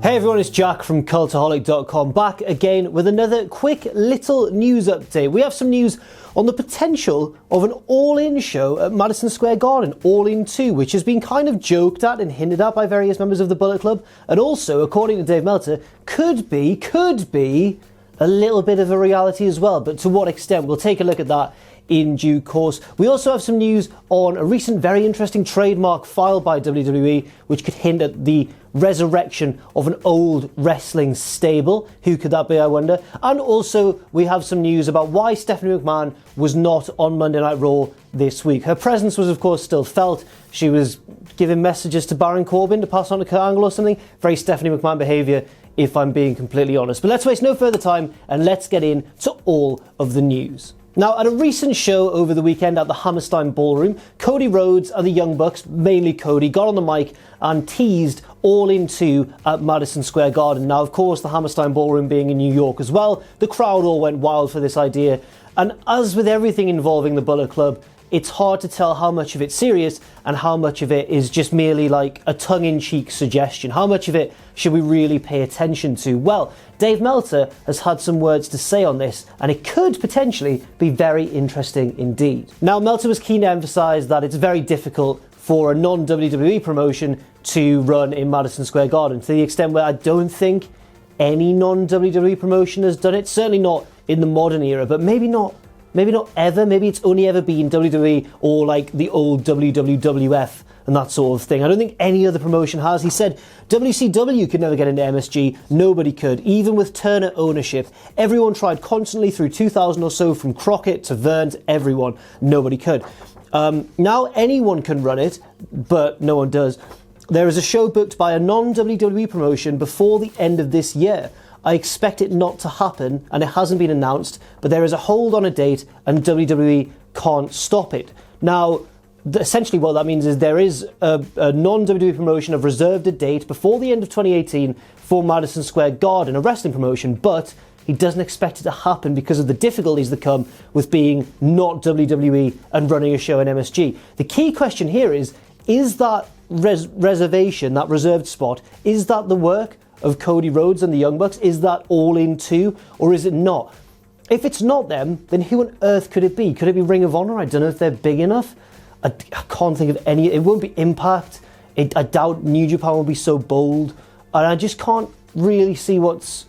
Hey everyone, it's Jack from Cultaholic.com, back again with another quick little news update. We have some news on the potential of an all-in show at Madison Square Garden, All-In 2, which has been kind of joked at and hinted at by various members of the Bullet Club, and also, according to Dave Meltzer, could be a little bit of a reality as well, but to what extent? We'll take a look at that in due course. We also have some news on a recent very interesting trademark filed by WWE, which could hint at the resurrection of an old wrestling stable. Who could that be, I wonder? And also we have some news about why Stephanie McMahon was not on Monday Night Raw this week. Her presence was of course still felt. She was giving messages to Baron Corbin to pass on to Kurt Angle or something. Very Stephanie McMahon behaviour, if I'm being completely honest. But let's waste no further time and let's get into all of the news. Now, at a recent show over the weekend at the Hammerstein Ballroom, Cody Rhodes and the Young Bucks, mainly Cody, got on the mic and teased All-In 2 at Madison Square Garden. Now, of course, the Hammerstein Ballroom being in New York as well, the crowd all went wild for this idea. And as with everything involving the Bullet Club, it's hard to tell how much of it's serious and how much of it is just merely like a tongue-in-cheek suggestion. How much of it should we really pay attention to? Well, Dave Meltzer has had some words to say on this, and it could potentially be very interesting indeed. Now, Meltzer was keen to emphasise that it's very difficult for a non-WWE promotion to run in Madison Square Garden, to the extent where I don't think any non-WWE promotion has done it. Certainly not in the modern era, but maybe not ever. Maybe it's only ever been WWE or like the old WWF and that sort of thing. I don't think any other promotion has. He said WCW could never get into MSG. Nobody could. Even with Turner ownership, everyone tried constantly through 2000 or so, from Crockett to Verne, everyone. Nobody could. Now anyone can run it, but no one does. There is a show booked by a non-WWE promotion before the end of this year. I expect it not to happen, and it hasn't been announced, but there is a hold on a date and WWE can't stop it. Now, essentially what that means is there is a non-WWE promotion have reserved a date before the end of 2018 for Madison Square Garden, a wrestling promotion, but he doesn't expect it to happen because of the difficulties that come with being not WWE and running a show in MSG. The key question here is that reservation, that reserved spot, is that the work of Cody Rhodes and the Young Bucks? Is that All-In 2, or is it not? If it's not them, then who on earth could it be? Could it be Ring of Honor? I don't know if they're big enough. I can't think of any. It won't be Impact. I doubt New Japan will be so bold. And I just can't really see what's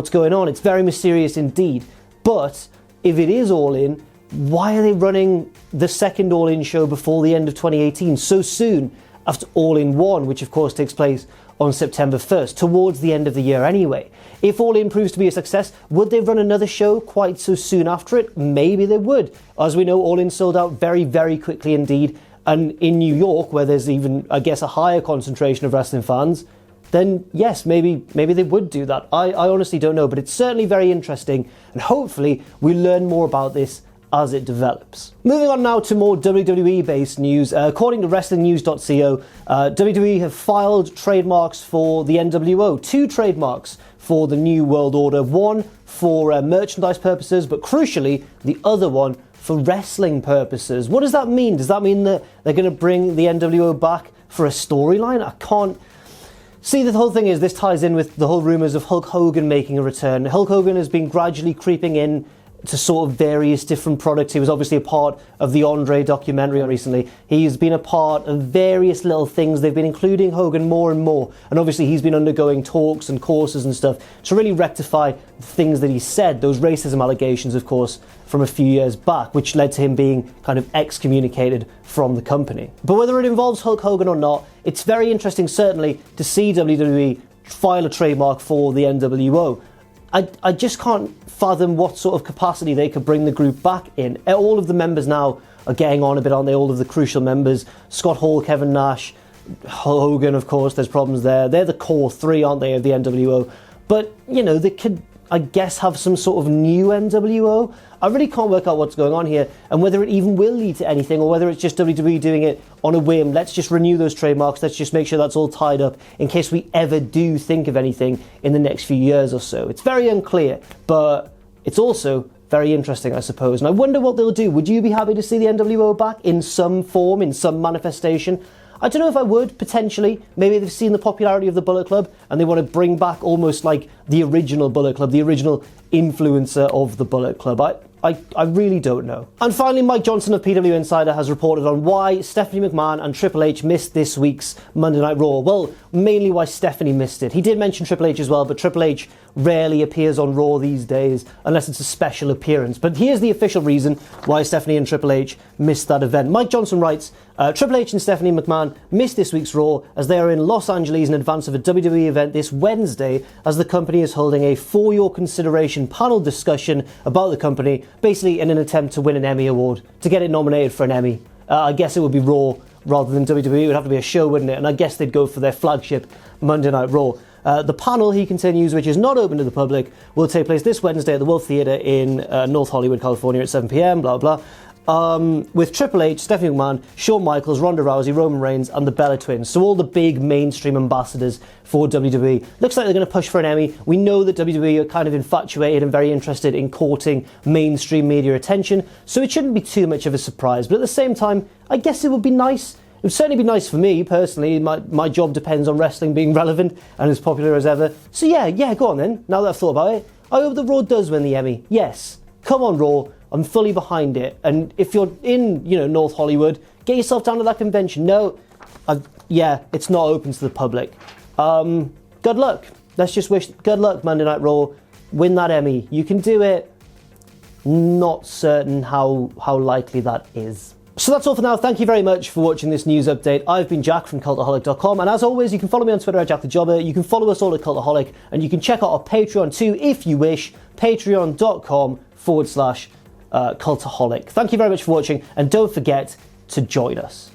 going on. It's very mysterious indeed. But if it is All-In, why are they running the second All-In show before the end of 2018, so soon after All-In 1, which of course takes place on September 1st, towards the end of the year anyway? If All-In proves to be a success, would they run another show quite so soon after it? Maybe they would. As we know, All-In sold out very, very quickly indeed. And in New York, where there's even, I guess, a higher concentration of wrestling fans, then yes, maybe they would do that. I honestly don't know, but it's certainly very interesting, and hopefully we learn more about this as it develops. Moving on now to more WWE-based news. According to WrestlingNews.co, WWE have filed trademarks for the NWO. 2 trademarks for the New World Order. One for merchandise purposes, but crucially, the other one for wrestling purposes. What does that mean? Does that mean that they're going to bring the NWO back for a storyline? I can't see. The whole thing is, this ties in with the whole rumours of Hulk Hogan making a return. Hulk Hogan has been gradually creeping in to sort of various different products. He was obviously a part of the Andre documentary recently. He's been a part of various little things. They've been including Hogan more and more. And obviously he's been undergoing talks and courses and stuff to really rectify the things that he said, those racism allegations, of course, from a few years back, which led to him being kind of excommunicated from the company. But whether it involves Hulk Hogan or not, it's very interesting, certainly, to see WWE file a trademark for the NWO. I just can't fathom what sort of capacity they could bring the group back in. All of the members now are getting on a bit, aren't they? All of the crucial members. Scott Hall, Kevin Nash, Hogan, of course, there's problems there. They're the core 3, aren't they, of the NWO? But, you know, they could, I guess, have some sort of new NWO. I really can't work out what's going on here and whether it even will lead to anything, or whether it's just WWE doing it on a whim. Let's just renew those trademarks. Let's just make sure that's all tied up in case we ever do think of anything in the next few years or so. It's very unclear, but it's also very interesting, I suppose. And I wonder what they'll do. Would you be happy to see the NWO back in some form, in some manifestation? I don't know if I would, potentially. Maybe they've seen the popularity of the Bullet Club and they want to bring back almost like the original Bullet Club, the original influencer of the Bullet Club. I really don't know. And finally, Mike Johnson of PW Insider has reported on why Stephanie McMahon and Triple H missed this week's Monday Night Raw. Well, mainly why Stephanie missed it. He did mention Triple H as well, but Triple H rarely appears on Raw these days unless it's a special appearance. But here's the official reason why Stephanie and Triple H missed that event. Mike Johnson writes, Triple H and Stephanie McMahon missed this week's Raw as they are in Los Angeles in advance of a WWE event this Wednesday, as the company is holding a For Your Consideration panel discussion about the company, basically in an attempt to win an Emmy Award, to get it nominated for an Emmy. I guess it would be Raw rather than WWE. It would have to be a show, wouldn't it? And I guess they'd go for their flagship Monday Night Raw. The panel, he continues, which is not open to the public, will take place this Wednesday at the World Theatre in North Hollywood, California at 7 p.m, blah, blah. With Triple H, Stephanie McMahon, Shawn Michaels, Ronda Rousey, Roman Reigns and the Bella Twins. So all the big mainstream ambassadors for WWE. Looks like they're going to push for an Emmy. We know that WWE are kind of infatuated and very interested in courting mainstream media attention, so it shouldn't be too much of a surprise. But at the same time, I guess it would be nice. It would certainly be nice for me, personally. My job depends on wrestling being relevant and as popular as ever. So yeah, go on then, now that I've thought about it. I hope that Raw does win the Emmy. Yes, come on Raw. I'm fully behind it. And if you're in, North Hollywood, get yourself down to that convention. No, it's not open to the public. Good luck. Let's just wish good luck, Monday Night Raw. Win that Emmy. You can do it. Not certain how likely that is. So that's all for now. Thank you very much for watching this news update. I've been Jack from Cultaholic.com, and as always, you can follow me on Twitter at JackTheJobber. You can follow us all at Cultaholic, and you can check out our Patreon too if you wish. Patreon.com/Cultaholic. Thank you very much for watching, and don't forget to join us.